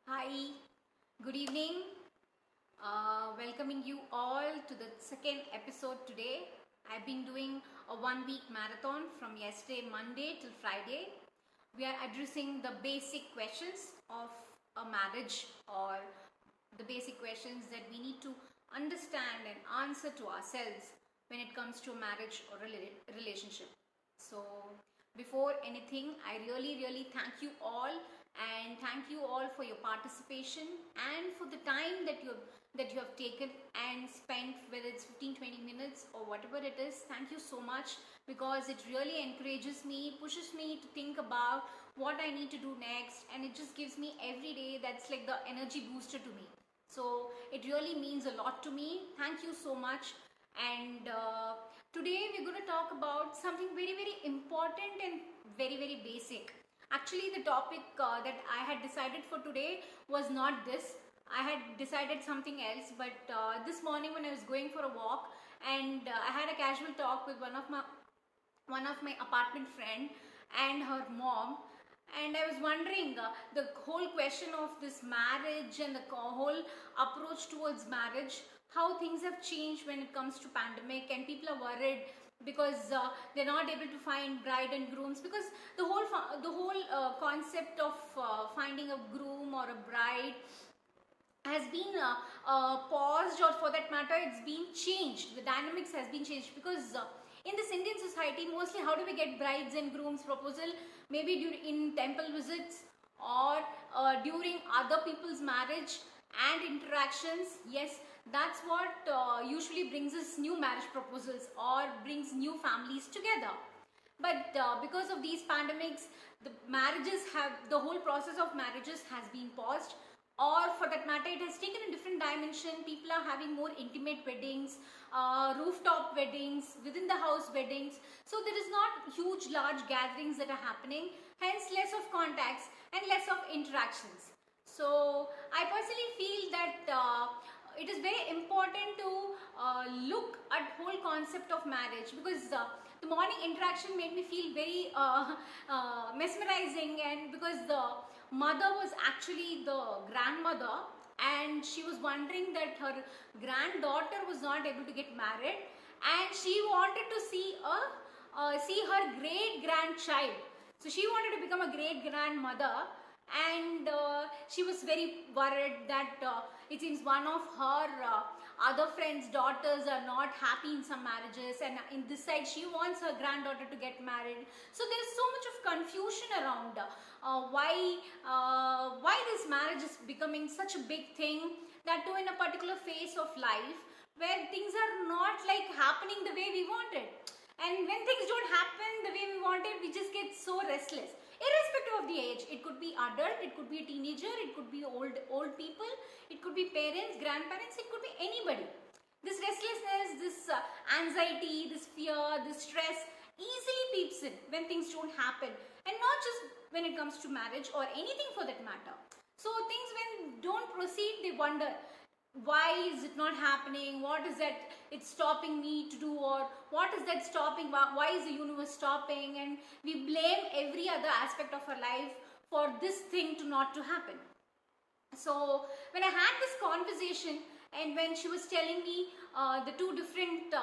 Hi, good evening. Welcoming you all to the second episode today. I've been doing a 1 week marathon from yesterday, Monday till Friday. We are addressing the basic questions of a marriage, or the basic questions that we need to understand and answer to ourselves when it comes to a marriage or a relationship. So, before anything, I really thank you all, and thank you all for your participation and for the time that you have taken and spent, whether it's 15-20 minutes or whatever it is. Thank you so much, because it really encourages me, pushes me to think about what I need to do next, and it just gives me every day, that's like the energy booster to me. So it really means a lot to me. Thank you so much. And today we're going to talk about something very important and very basic. Actually, the topic that I had decided for today was not this. I had decided something else, but this morning when I was going for a walk, and I had a casual talk with one of my apartment friend and her mom, and I was wondering, the whole question of this marriage and the whole approach towards marriage, how things have changed when it comes to pandemic, and people are worried because they're not able to find bride and grooms, because the whole concept of finding a groom or a bride has been paused, or for that matter it's been changed. The dynamics has been changed, because in this Indian society, mostly how do we get brides and grooms proposal? Maybe in temple visits, or during other people's marriage and interactions. Yes, that's what usually brings us new marriage proposals or brings new families together. But because of these pandemics, the whole process of marriages has been paused, or for that matter it has taken a different dimension. People are having more intimate weddings, rooftop weddings, within the house weddings. So there is not huge large gatherings that are happening, hence less of contacts and less of interactions. So I personally feel that it is very important to look at whole concept of marriage, because the morning interaction made me feel very mesmerizing, and because the mother was actually the grandmother, and she was wondering that her granddaughter was not able to get married, and she wanted to see her great grandchild. So she wanted to become a great grandmother, and she was very worried that it seems one of her other friends' daughters are not happy in some marriages, and in this side she wants her granddaughter to get married. So there is so much of confusion around why this marriage is becoming such a big thing, that too in a particular phase of life where things are not like happening the way we wanted. And when things don't happen the way we wanted, we just get so restless, irrespective of the age. It could be adult, it could be a teenager, it could be old people, it could be parents, grandparents, it could be anybody. This restlessness, this anxiety, this fear, this stress easily peeps in when things don't happen, and not just when it comes to marriage or anything for that matter. So things when don't proceed, they wonder, why is it not happening? What is that it's stopping me to do? Or what is that stopping? Why is the universe stopping? And we blame every other aspect of our life for this thing to not to happen. So when I had this conversation, and when she was telling me the two different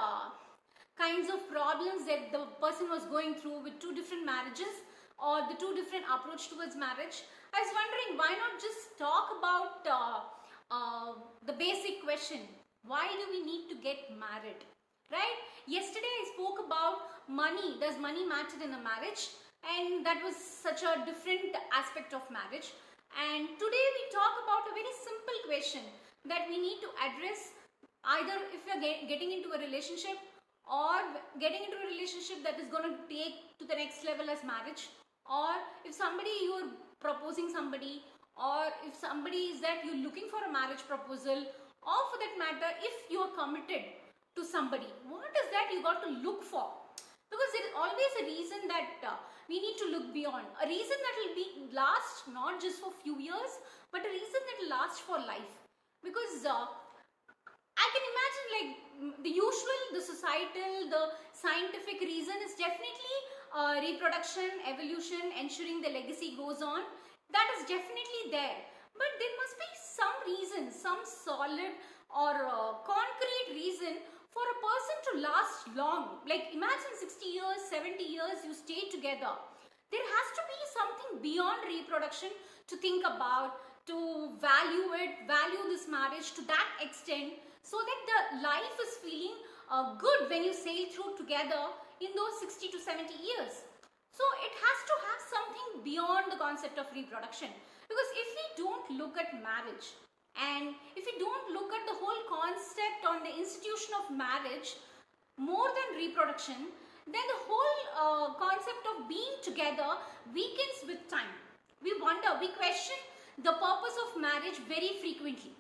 kinds of problems that the person was going through with two different marriages, or the two different approach towards marriage, I was wondering, why not just talk about the basic question, why do we need to get married, right? Yesterday I spoke about money. Does money matter in a marriage? And that was such a different aspect of marriage. And today we talk about a very simple question that we need to address, either if you're getting into a relationship, or getting into a relationship that is going to take to the next level as marriage, or if somebody you're proposing somebody, or if somebody is that you're looking for a marriage proposal, or for that matter if you're committed to somebody, what is that you got to look for? Because there is always a reason that we need to look beyond, a reason that will last not just for few years, but a reason that will last for life. Because I can imagine, like, the usual, the societal, the scientific reason is definitely reproduction, evolution, ensuring the legacy goes on. That is definitely there. but there must be some reason, some solid or concrete reason for a person to last long. Like imagine 60 years, 70 years you stay together. There has to be something beyond reproduction to think about, to value it, value this marriage to that extent, so that the life is feeling good when you sail through together in those 60 to 70 years. So it has to have something beyond the concept of reproduction. Because if we don't look at marriage, and if we don't look at the whole concept on the institution of marriage more than reproduction, then the whole concept of being together weakens with time. We wonder, we question the purpose of marriage very frequently.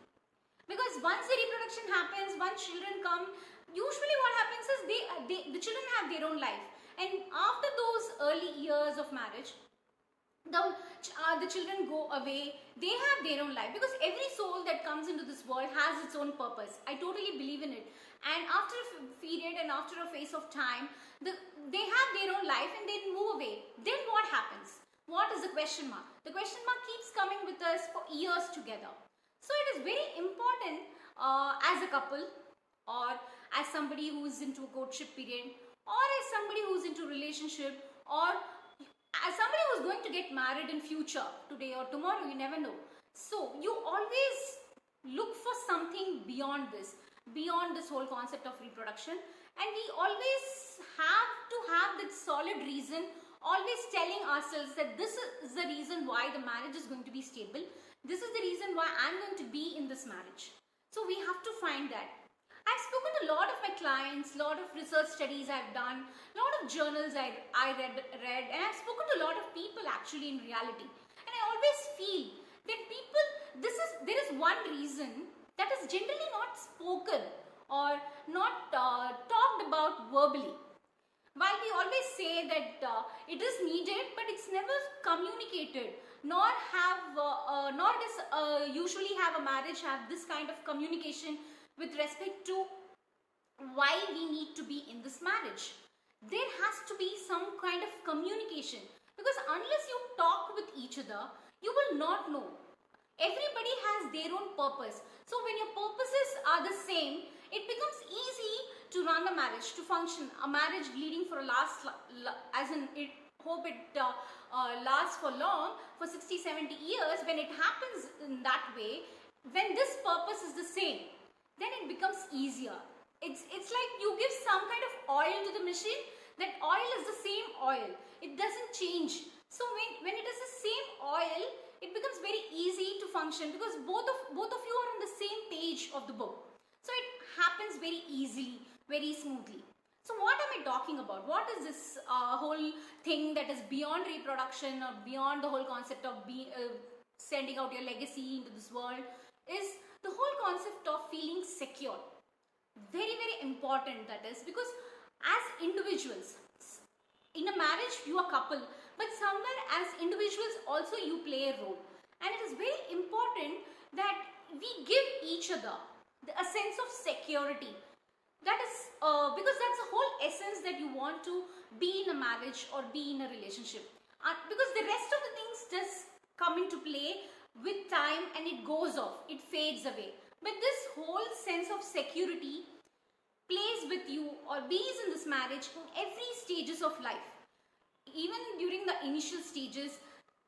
Because once the reproduction happens, once children come, usually what happens is the children have their own life. And after those early years of marriage, the children go away, they have their own life, because every soul that comes into this world has its own purpose. I totally believe in it. And after a period and after a phase of time, they have their own life and they move away. Then what happens? What is the question mark? The question mark keeps coming with us for years together. So it is very important as a couple, or as somebody who is into a courtship period, or as somebody who's into relationship, or as somebody who's going to get married in future, today or tomorrow, you never know. So you always look for something beyond this whole concept of reproduction, and we always have to have that solid reason, always telling ourselves that this is the reason why the marriage is going to be stable, this is the reason why I'm going to be in this marriage. So we have to find that. I've spoken to a lot of my clients, a lot of research studies I've done, a lot of journals I read, and I've spoken to a lot of people actually in reality. And I always feel that people, there is one reason that is generally not spoken or not talked about verbally. While we always say that it is needed, but it's never communicated, nor does usually have a marriage have this kind of communication with respect to why we need to be in this marriage. There has to be some kind of communication, because unless you talk with each other, you will not know. Everybody has their own purpose. So when your purposes are the same, it becomes easy to run a marriage, to function. A marriage leading for a hope it lasts for long, for 60-70 years. When it happens in that way, when this purpose is the same, then it becomes easier. It's like you give some kind of oil to the machine. That oil is the same oil. It doesn't change. So when it is the same oil, it becomes very easy to function, because both of you are on the same page of the book. So it happens very easily, very smoothly. So what am I talking about? What is this whole thing that is beyond reproduction, or beyond the whole concept of sending out your legacy into this world? Is the whole concept of feeling secure. Very, very important, that is, because as individuals, in a marriage you are couple, but somewhere as individuals also you play a role. And it is very important that we give each other a sense of security. That is because that's the whole essence that you want to be in a marriage or be in a relationship. Because the rest of the things just come into play with time and it goes off, it fades away. But this whole sense of security plays with you or bees in this marriage in every stages of life. Even during the initial stages,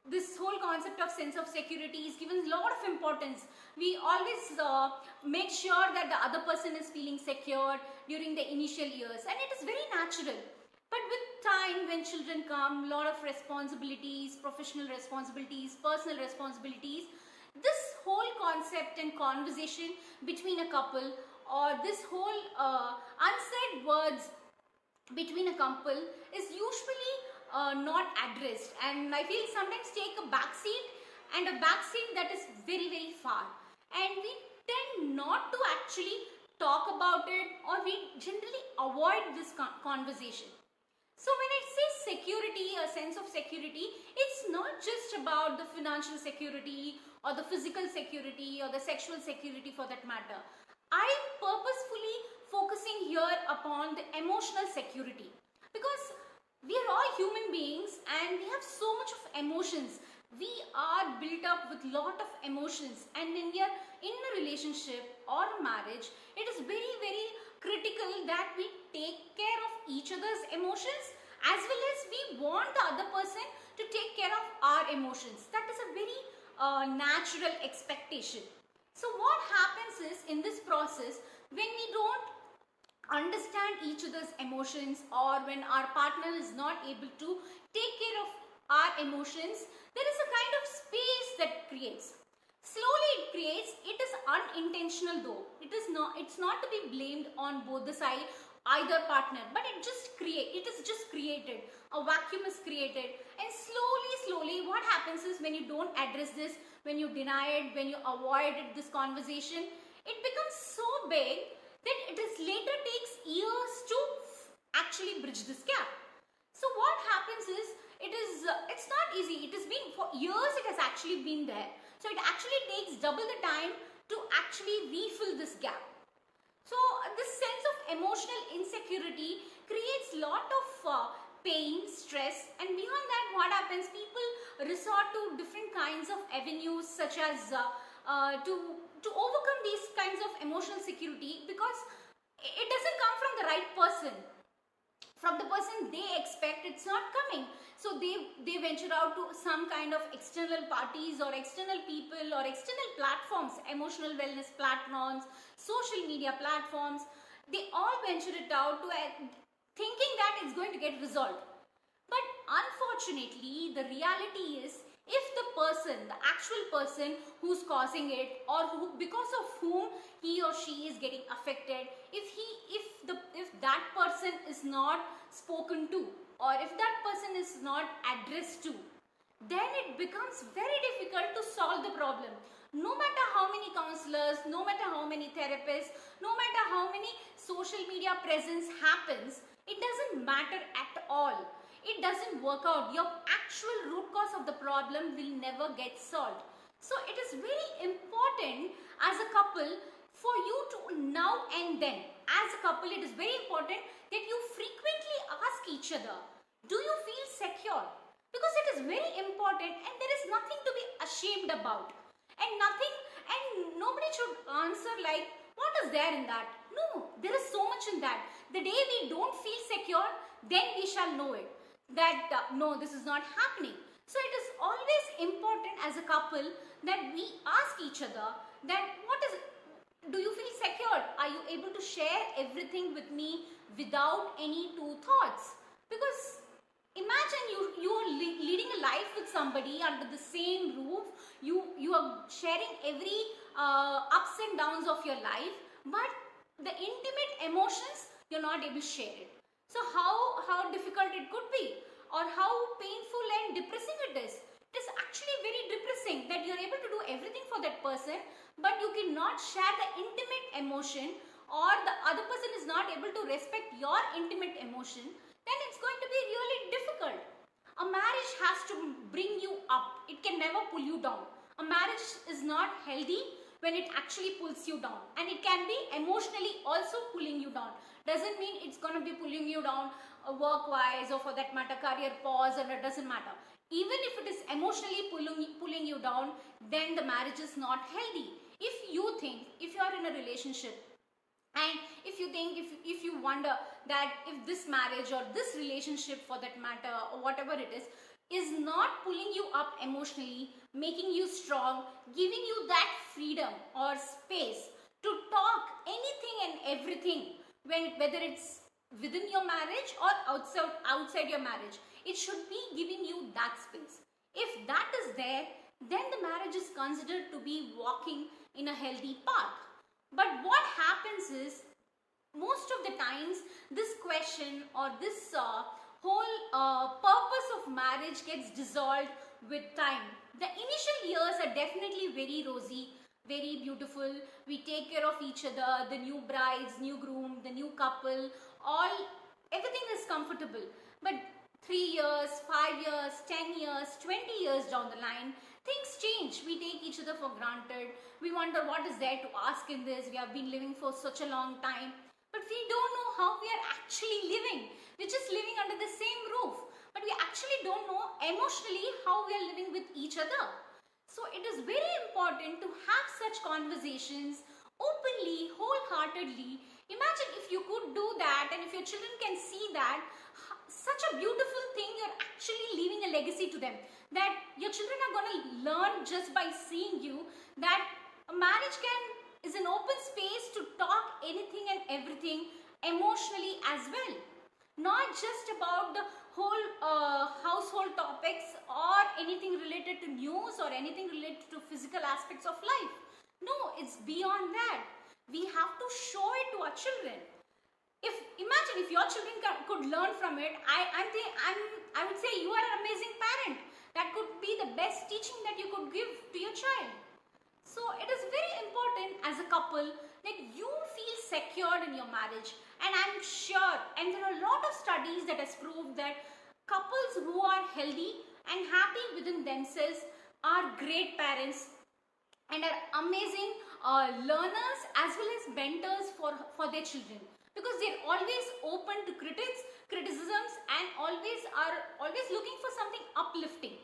this whole concept of sense of security is given a lot of importance. We always make sure that the other person is feeling secure during the initial years, and it is very natural. But with time, when children come, a lot of responsibilities, professional responsibilities, personal responsibilities, this whole concept and conversation between a couple, or this whole unsaid words between a couple is usually not addressed, and I feel sometimes take a backseat, and a backseat that is very, very far, and we tend not to actually talk about it, or we generally avoid this conversation. So when I say security, a sense of security, it's not just about the financial security or the physical security or the sexual security for that matter. I'm purposefully focusing here upon the emotional security, because we are all human beings and we have so much of emotions. We are built up with lot of emotions, and when we are in a relationship or a marriage, it is very, very critical that we take care of each other's emotions, as well as we want the other person to take care of our emotions. That is a very natural expectation. So what happens is, in this process, when we don't understand each other's emotions, or when our partner is not able to take care of our emotions, there is a kind of space that creates. Slowly it creates. It is unintentional though. It's not to be blamed on both the side, either partner, but it is just created. A vacuum is created, and slowly what happens is, when you don't address this, when you deny it, when you avoided this conversation, it becomes so big that it is later takes years to actually bridge this gap. So what happens is, it's not easy. It has been for years, it has actually been there. So it actually takes double the time to actually refill this gap. So this sense of emotional insecurity creates lot of pain, stress, and beyond that, what happens? People resort to different kinds of avenues, such as to overcome these kinds of emotional security, because it doesn't come from the right person. From the person they expect, it's not coming. So they venture out to some kind of external parties, or external people, or external platforms, emotional wellness platforms, social media platforms. They all venture it out to thinking that it's going to get resolved. But unfortunately, the reality is, if the actual person who's causing it, or because of whom he or she is getting affected, if that person is not spoken to, or if that person is not addressed to, then it becomes very difficult to solve the problem. No matter how many counselors, no matter how many therapists, no matter how many social media presence happens, it doesn't matter at all. It doesn't work out. Your actual root cause of the problem will never get solved. So it is very important as a couple for you to now and then, as a couple, it is very important that you frequently ask each other, do you feel secure? Because it is very important, and there is nothing to be ashamed about. And nobody should answer like, what is there in that? No, there is so much in that. The day we don't feel secure, then we shall know it, that no, this is not happening. So it is always important as a couple that we ask each other that, do you feel secured? Are you able to share everything with me without any two thoughts? Because imagine you are leading a life with somebody under the same roof. You are sharing every ups and downs of your life, but the intimate emotions, you're not able to share it. So how difficult it could be, or how painful and depressing it is. It is actually very depressing that you're able to do everything for that person, but you cannot share the intimate emotion, or the other person is not able to respect your intimate emotion. Then it's going to be really difficult. A marriage has to bring you up. It can never pull you down. A marriage is not healthy when it actually pulls you down, and it can be emotionally also pulling you down. Doesn't mean it's going to be pulling you down work wise, or for that matter career pause, and it doesn't matter. Even if it is emotionally pulling you down, then the marriage is not healthy. If you are in a relationship, and if you wonder that if this marriage or this relationship for that matter, or whatever it is not pulling you up emotionally, making you strong, giving you that freedom or space to talk anything and everything, whether it's within your marriage or outside your marriage, it should be giving you that space. If that is there, then the marriage is considered to be walking in a healthy path. But what happens is, most of the times, this question or this whole purpose of marriage gets dissolved with time. The initial years are definitely very rosy, very beautiful. We take care of each other, the new brides, new groom, the new couple, everything is comfortable. But 3 years, 5 years, 10 years, 20 years down the line, things change. We take each other for granted. We wonder what is there to ask in this. We have been living for such a long time, but we don't know how we are actually living. We're just living under the same roof. but we actually don't know emotionally how we are living with each other. So it is very important to have such conversations openly, wholeheartedly. Imagine if you could do that, and if your children can see that, such a beautiful thing, you're actually leaving a legacy to them. That your children are going to learn just by seeing you that a marriage is an open space to talk anything and everything emotionally as well. Not just about the whole household topics or anything related to news or anything related to physical aspects of life. No, it's beyond that. We have to show it to our children. Imagine if your children could learn from it. I would say you are an amazing parent. That could be the best teaching that you could give to your child. So it is very important as a couple that you feel secured in your marriage. And I'm sure, and there are a lot of studies that has proved that couples who are healthy and happy within themselves are great parents and are amazing learners as well as mentors for their children, because they're always open to criticisms and always looking for something uplifting.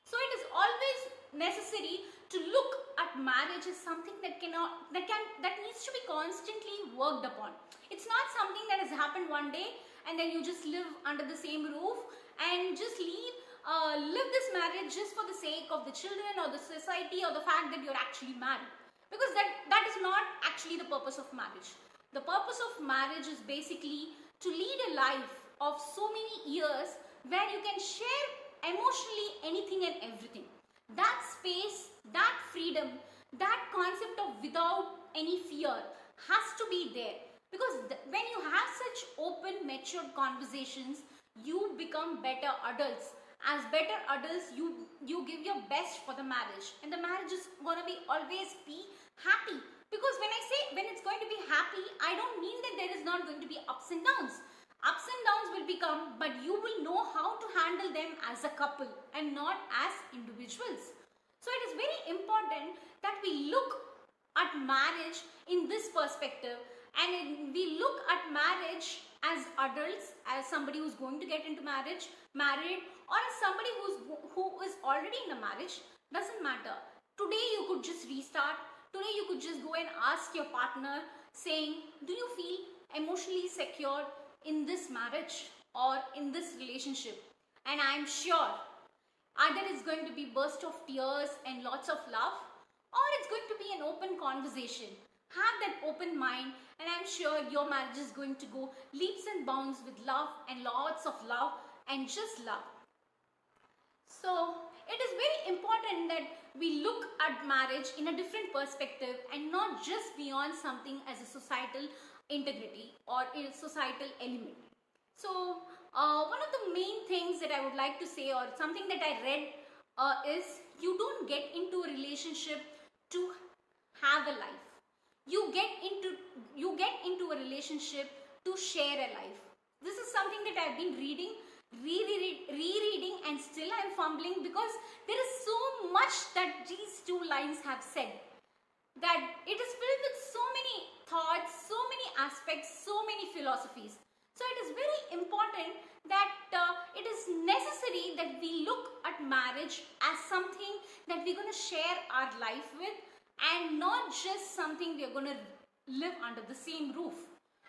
So it is always necessary to look at marriage as something that needs to be constantly worked upon. It's not something that has happened one day and then you just live under the same roof and just live this marriage just for the sake of the children or the society or the fact that you're actually married, because that is not actually the purpose of marriage. The purpose of marriage is basically to lead a life of so many years where you can share emotionally anything and everything. That space, that freedom, that concept of without any fear has to be there, because when you have such open, matured conversations, you become better adults. As better adults, you give your best for the marriage, and the marriage is going to be always be happy. Because when I say when it's going to be happy, I don't mean that there is not going to be ups and downs. Ups and downs will become, but you will know how to handle them as a couple and not as individuals. So it is very important that we look at marriage in this perspective, and we look at marriage as adults, as somebody who's going to get into married, or as somebody who is already in a marriage. Doesn't matter. Today you could just restart. Today you could just go and ask your partner saying, do you feel emotionally secure in this marriage or in this relationship? And I'm sure either it's going to be burst of tears and lots of love, or it's going to be an open conversation. Have that open mind, and I'm sure your marriage is going to go leaps and bounds with love and lots of love and just love. So it is very important that we look at marriage in a different perspective and not just beyond something as a societal integrity or a societal element. So one of the main things that I would like to say, or something that I read, is you don't get into a relationship to have a life. You get into a relationship to share a life. This is something that I've been reading, rereading, and still I'm fumbling, because there is so much that these two lines have said, that it is filled with so many thoughts, so many aspects, so many philosophies. So it is very important that it is necessary that we look at marriage as something that we're going to share our life with, and not just something we're going to live under the same roof.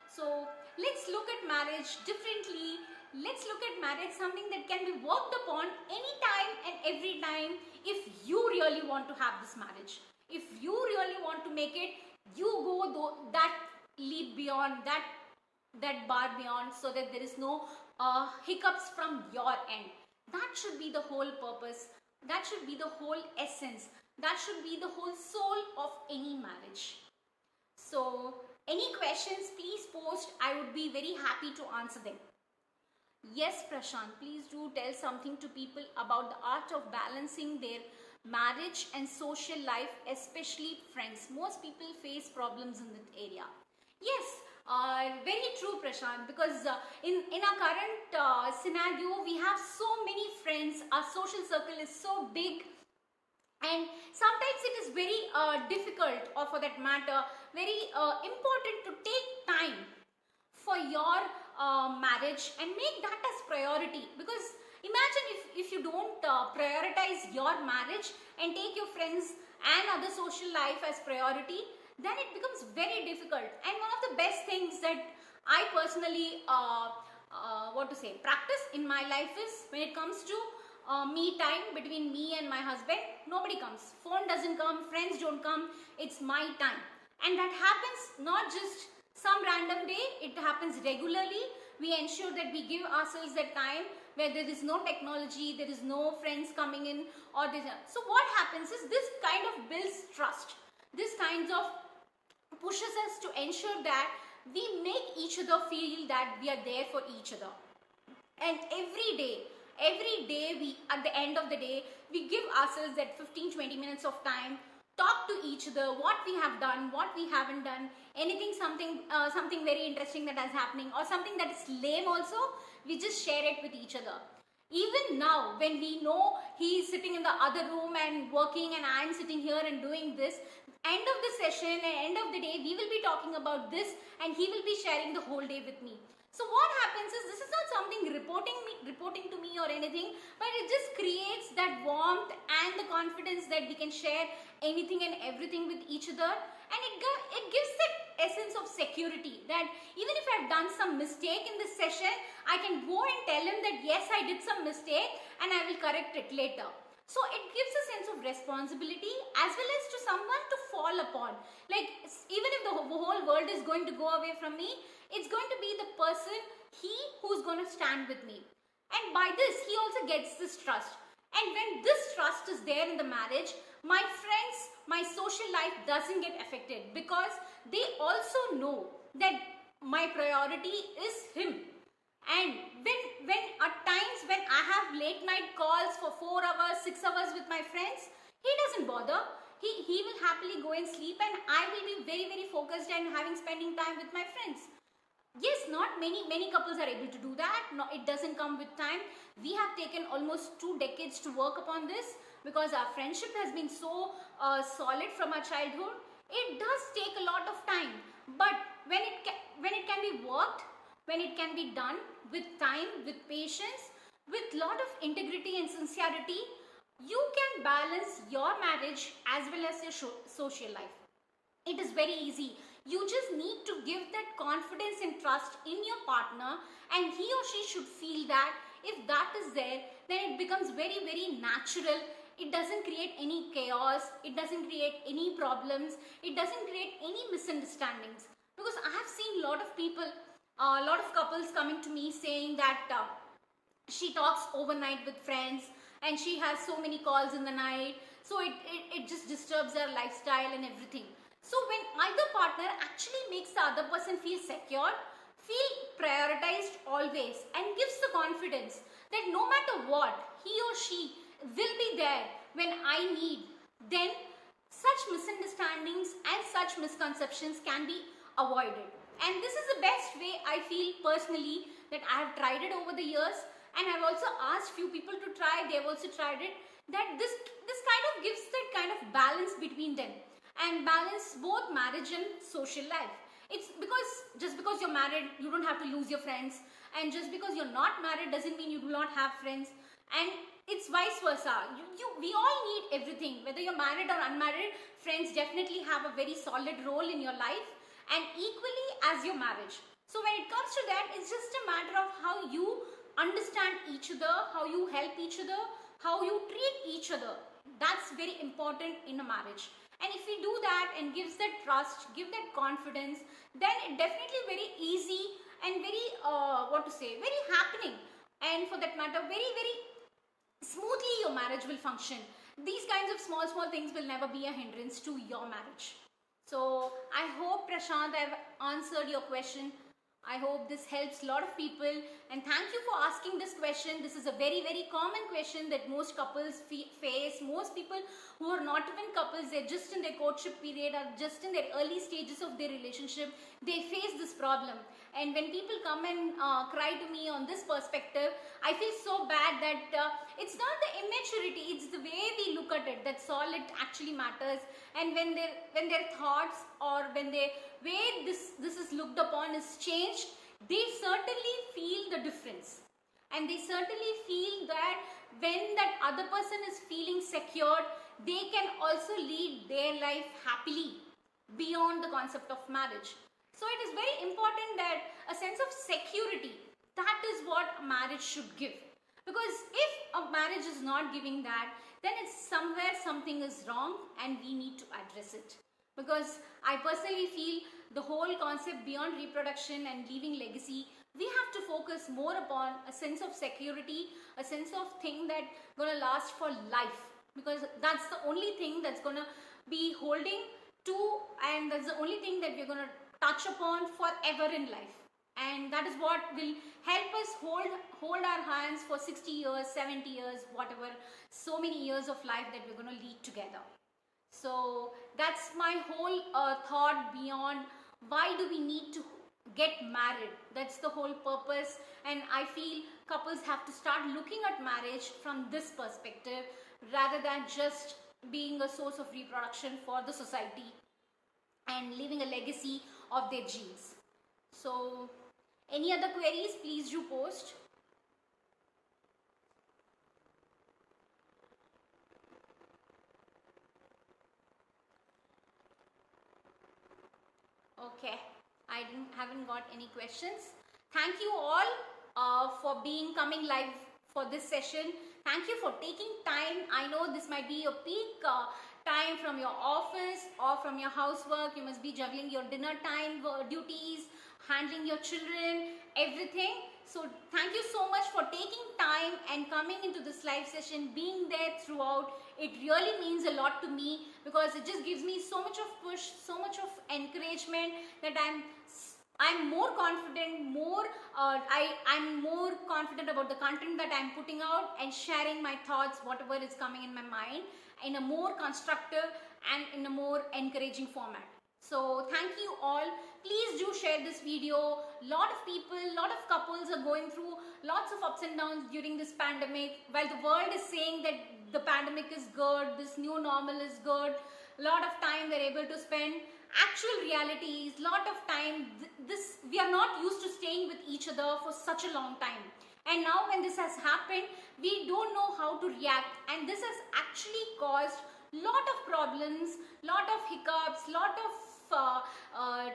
So let's look at marriage differently. Let's look at marriage something that can be worked upon anytime and every time if you really want to have this marriage. If you really want to make it, you go that leap beyond, that bar beyond, so that there is no hiccups from your end. That should be the whole purpose. That should be the whole essence. That should be the whole soul of any marriage. So any questions, please post. I would be very happy to answer them. Yes, Prashant, please do tell something to people about the art of balancing their marriage and social life, especially friends. Most people face problems in that area. Yes, very true, Prashant, because in our current scenario, we have so many friends. Our social circle is so big, and sometimes it is very difficult, or for that matter, very important to take time for your marriage and make that as priority, because Imagine if you don't prioritize your marriage and take your friends and other social life as priority, then it becomes very difficult. And one of the best things that I personally practice in my life is when it comes to me time between me and my husband, nobody comes. Phone doesn't come, friends don't come, it's my time. And that happens not just some random day, it happens regularly. We ensure that we give ourselves that time where there is no technology, there is no friends coming in, or so what happens is this kind of builds trust. This kind of pushes us to ensure that we make each other feel that we are there for each other. And every day we, at the end of the day, we give ourselves that 15-20 minutes of time, talk to each other, what we have done, what we haven't done, anything, something very interesting that is happening, or something that is lame also, we just share it with each other. Even now, when we know he is sitting in the other room and working and I am sitting here and doing this, end of the session and end of the day, we will be talking about this and he will be sharing the whole day with me. So what happens is, this is not something reporting to me or anything, but it just creates that warmth and the confidence that we can share anything and everything with each other. And it gives that essence of security that even if I've done some mistake in this session, I can go and tell him that yes, I did some mistake and I will correct it later. So it gives a sense of responsibility as well as to someone to fall upon. Like, even if the whole world is going to go away from me, it's going to be the person, who's going to stand with me. And by this, he also gets this trust. And when this trust is there in the marriage, my friends, my social life doesn't get affected, because they also know that my priority is him. And when at times when I have late night calls for 4 hours, 6 hours with my friends, he doesn't bother. He will happily go and sleep, and I will be very, very focused and spending time with my friends. Yes, not many couples are able to do that. No, it doesn't come with time. We have taken almost 2 decades to work upon this, because our friendship has been so solid from our childhood. It does take a lot of time, but when it can be worked, when it can be done with time, with patience, with lot of integrity and sincerity, you can balance your marriage as well as your social life. It is very easy. You just need to give that confidence and trust in your partner, and he or she should feel that. If that is there, then it becomes very, very natural. It doesn't create any chaos. It doesn't create any problems. It doesn't create any misunderstandings. Because I have seen a lot of people, a lot of couples coming to me saying that she talks overnight with friends and she has so many calls in the night. So it just disturbs her lifestyle and everything. So when either partner actually makes the other person feel secure, feel prioritized always, and gives the confidence that no matter what, he or she will be there when I need, then such misunderstandings and such misconceptions can be avoided. And this is the best way, I feel personally, that I have tried it over the years, and I've also asked few people to try. They've also tried it, that this kind of gives that kind of balance between them, and balance both marriage and social life. It's because just because you're married, you don't have to lose your friends, and just because you're not married doesn't mean you do not have friends, and it's vice versa. We all need everything, whether you're married or unmarried. Friends definitely have a very solid role in your life, and equally as your marriage. So when it comes to that, it's just a matter of how you understand each other, how you help each other, how you treat each other. That's very important in a marriage. And if we do that and gives that trust, give that confidence, then it definitely very easy and very, very happening. And for that matter, very, very smoothly your marriage will function. These kinds of small things will never be a hindrance to your marriage. So I hope, Prashant, I've answered your question. I hope this helps a lot of people, and thank you for asking this question. This is a very, very common question that most couples face. Most people who are not even couples, they're just in their courtship period or just in their early stages of their relationship, they face this problem. And when people come and cry to me on this perspective, I feel so bad that it's not the immaturity, it's the way we look at it. That's all it actually matters. And when their thoughts or when the way this is looked upon is changed, they certainly feel the difference. and they certainly feel that when that other person is feeling secured, they can also lead their life happily beyond the concept of marriage. So it is very important that a sense of security, that is what a marriage should give. Because if a marriage is not giving that, then it's somewhere something is wrong and we need to address it. Because I personally feel the whole concept beyond reproduction and leaving legacy, we have to focus more upon a sense of security, a sense of thing that gonna last for life, because that's the only thing that's gonna be holding to, and that's the only thing that we're gonna touch upon forever in life. And that is what will help us hold our hands for 60 years, 70 years, whatever, so many years of life that we're going to lead together. So that's my whole thought beyond why do we need to get married. That's the whole purpose, and I feel couples have to start looking at marriage from this perspective rather than just being a source of reproduction for the society and leaving a legacy of their genes. So any other queries, please do post. Okay, I haven't got any questions. Thank you all for coming live for this session. Thank you for taking time. I know this might be your peak time from your office or from your housework. You must be juggling your dinner time duties, handling your children, everything. So thank you so much for taking time and coming into this live session, being there throughout. It really means a lot to me because it just gives me so much of push, so much of encouragement that I'm more confident, I'm more confident about the content that I'm putting out and sharing my thoughts, whatever is coming in my mind, in a more constructive and in a more encouraging format. So thank you all. Please do share this video. Lot of people, lot of couples are going through lots of ups and downs during this pandemic. While the world is saying that the pandemic is good, this new normal is good, lot of time they're able to spend. Actual reality is lot of time we are not used to staying with each other for such a long time. And now when this has happened, we don't know how to react, and this has actually caused lot of problems, lot of hiccups, lot of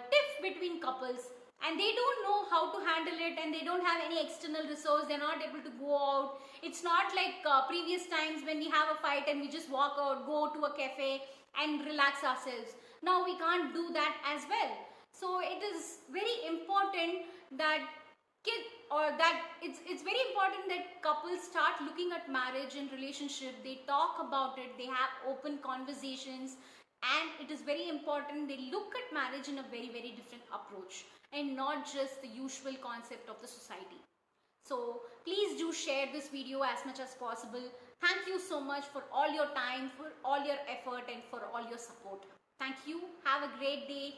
tiff between couples, and they don't know how to handle it, and they don't have any external resource. They're not able to go out. It's not like previous times when we have a fight and we just walk out, go to a cafe and relax ourselves. Now we can't do that as well. So it is very important that it's very important that couples start looking at marriage and relationship. They talk about it, they have open conversations, and it is very important they look at marriage in a very, very different approach and not just the usual concept of the society. So please do share this video as much as possible. Thank you so much for all your time, for all your effort, and for all your support. Thank you. Have a great day.